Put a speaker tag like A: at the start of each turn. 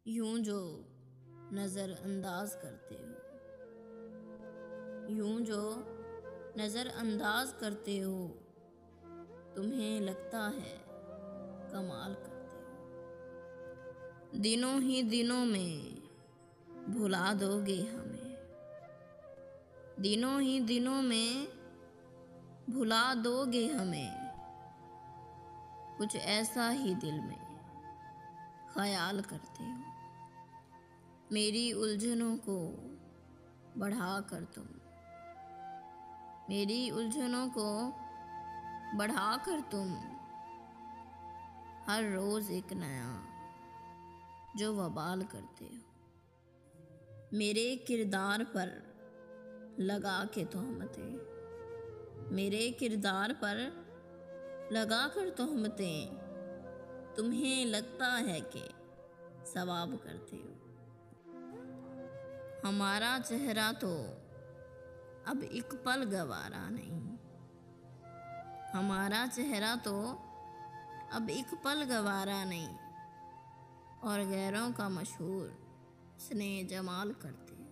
A: यूं जो नज़रअंदाज करते हो, यूं जो नज़रअंदाज करते हो, तुम्हें लगता है कमाल करते हो। दिनों ही दिनों में भुला दोगे हमें, दिनों ही दिनों में भुला दोगे हमें। कुछ ऐसा ही दिल में ख्याल करते हो, मेरी उलझनों को बढ़ाकर तुम, मेरी उलझनों को बढ़ाकर तुम हर रोज़ एक नया जो वबाल करते हो। मेरे किरदार पर लगा के तोहमतें, मेरे किरदार पर लगा कर तोहमतें, तुम्हें लगता है कि सवाब करते हो। हमारा चेहरा तो अब एक पल गवारा नहीं, हमारा चेहरा तो अब एक पल गवारा नहीं, और गैरों का मशहूर स्नेह जमाल करते हो।